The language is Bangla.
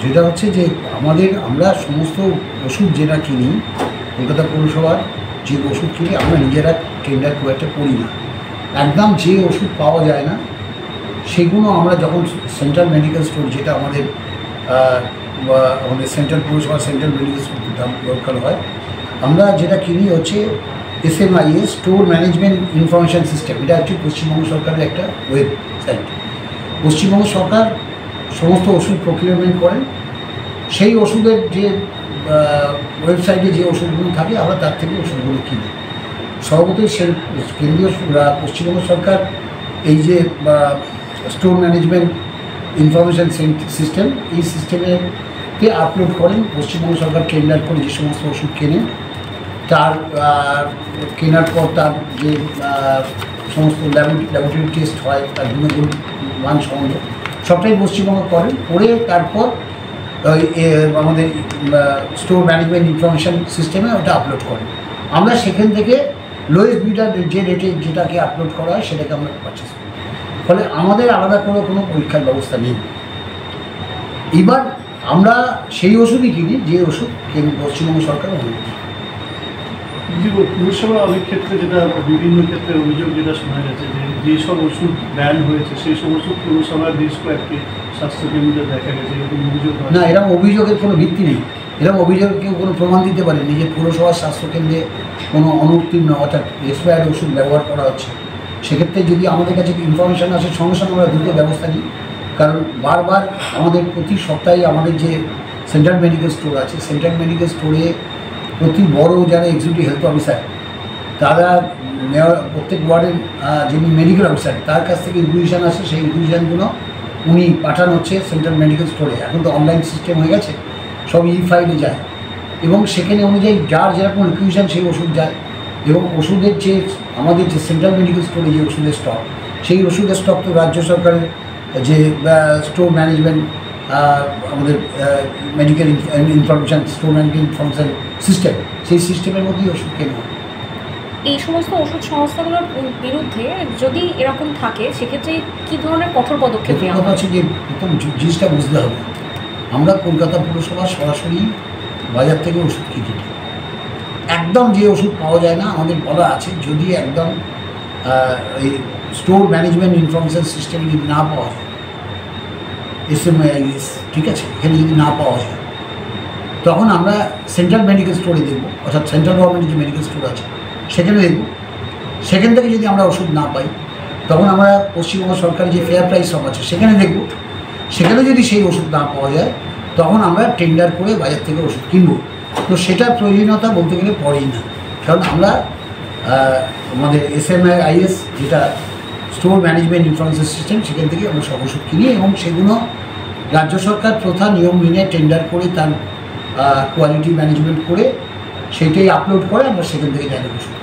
সেটা হচ্ছে যে আমরা সমস্ত ওষুধ যেটা কিনি, কলকাতা পৌরসভার যে ওষুধ কিনি আমরা নিজেরা টেন্ডার খুব একটা করি না। একদম যে ওষুধ পাওয়া যায় না সেগুলো আমরা যখন সেন্ট্রাল মেডিকেল স্টোর, যেটা আমাদের সেন্ট্রাল পৌরসভা সেন্ট্রাল মেডিকেল স্টোর দরকার হয়, আমরা যেটা কিনি হচ্ছে SMIS, store management information system. এটা হচ্ছে পশ্চিমবঙ্গ সরকারের একটা ওয়েবসাইট। পশ্চিমবঙ্গ সরকার সমস্ত ওষুধ প্রকিউরমেন্ট করেন, সেই ওষুধের যে ওয়েবসাইটে যে ওষুধগুলো থাকে আমরা তার থেকে ওষুধগুলো কিনি। সর্বতই কেন্দ্রীয় পশ্চিমবঙ্গ সরকার এই যে স্টোর ম্যানেজমেন্ট ইনফরমেশান সিস্টেম, এই সিস্টেমেতে আপলোড করেন। পশ্চিমবঙ্গ সরকার টেন্ডার করে যে সমস্ত ওষুধ কেনেন, তার কেনার পর তার যে সমস্ত ল্যাবরেটরি টেস্ট হয়, তার গুণগুণ মান সম্বন্ধ সবটাই পশ্চিমবঙ্গ করেন। করে তারপর আমাদের স্টোর ম্যানেজমেন্ট ইনফরমেশান সিস্টেমে ওটা আপলোড করেন। আমরা সেখান থেকে লোয়েস্ট বিডার যে রেটে যেটাকে আপলোড করা হয় সেটাকে আমরা পারচেস করি। ফলে আমাদের আলাদা কোনো পরীক্ষার ব্যবস্থা নেই। এবার আমরা সেই ওষুধই কিনি যে ওষুধ পশ্চিমবঙ্গ সরকার অনুমোদন। পুরসভা অনেক ক্ষেত্রে যেটা বিভিন্ন ক্ষেত্রে অভিযোগ যেটা শোনা গেছে যে যেসব ওষুধ ব্যান হয়েছে সেই সব ওষুধ পুরসভার বেশ কয়েকটি স্বাস্থ্যকেন্দ্রে দেখা গেছে, এরকম অভিযোগ। না, এরকম অভিযোগের কোনো ভিত্তি নেই। এরকম অভিযোগ কেউ কোনো প্রমাণ দিতে পারেনি যে পুরসভার স্বাস্থ্যকেন্দ্রে কোনো অনুত্তীর্ণ অর্থাৎ এক্সপায়ার্ড ওষুধ ব্যবহার করা হচ্ছে। সেক্ষেত্রে যদি আমাদের কাছে ইনফরমেশান আসে সঙ্গে সঙ্গে আমরা দ্রুত ব্যবস্থা নিই। কারণ বারবার আমাদের প্রতি সপ্তাহে আমাদের যে সেন্ট্রাল মেডিকেল স্টোর আছে, সেন্ট্রাল মেডিকেল স্টোরে প্রতি বড় যারা এক্সিকিউটিভ হেলথ অফিসার, তারা প্রত্যেক ওয়ার্ডের যিনি মেডিকেল অফিসার তার কাছ থেকে ইনফরমেশান আসে। সেই ইনফরমেশানগুলো উনি পাঠানো হচ্ছে সেন্ট্রাল মেডিকেল স্টোরে। এখন তো অনলাইন সিস্টেম হয়ে গেছে, সব ফাইলে যায় এবং সেখানে অনুযায়ী যার যেরকম রিকুইজিশন সেই ওষুধ যায়। এবং ওষুধের যে আমাদের যে সেন্ট্রাল মেডিকেল স্টোরে যে ওষুধের স্টক, সেই ওষুধের স্টক তো রাজ্য সরকারের যে স্টোর ম্যানেজমেন্ট আমাদের medical information store management information system, সেই সিস্টেমের মধ্যেই ওষুধ কেনা হয়। এই সমস্ত ওষুধ সংস্থাগুলোর বিরুদ্ধে যদি এরকম থাকে সেক্ষেত্রে কী ধরনের কঠোর পদক্ষেপ নেওয়া কথা হচ্ছে যে প্রথম জিনিসটা বুঝতে হবে, আমরা কলকাতা পুরসভা সরাসরি বাজার থেকে ওষুধ কিনি। একদম যে ওষুধ পাওয়া যায় না আমাদের বলা আছে, যদি একদম এই স্টোর ম্যানেজমেন্ট ইনফরমেশান সিস্টেম যদি না পাওয়া যায়, SMIS, ঠিক আছে, এখানে যদি না পাওয়া যায় তখন আমরা সেন্ট্রাল মেডিকেল স্টোরে দেখব, অর্থাৎ সেন্ট্রাল গভর্নমেন্টের যে মেডিকেল স্টোর আছে সেখানে দেখব। সেখান থেকে যদি আমরা ওষুধ না পাই তখন আমরা পশ্চিমবঙ্গ সরকারের যে ফেয়ার প্রাইস শপ আছে সেখানে দেখব। সেখানে যদি সেই ওষুধ না পাওয়া যায় তখন আমরা টেন্ডার করে বাজার থেকে ওষুধ কিনব। তো সেটার প্রয়োজনীয়তা বলতে গেলে পড়েই না, কারণ আমরা আমাদের SMIS যেটা স্টোর ম্যানেজমেন্ট ইনফরমেশান সিস্টেম, সেখান থেকে আমরা সব ওষুধ কিনি এবং সেগুলো রাজ্য সরকার প্রথা নিয়ম মেনে টেন্ডার করে তার কোয়ালিটি ম্যানেজমেন্ট করে সেইটাই আপলোড করে আমরা সেখান থেকে ডাইরেক্ট ওষুধ।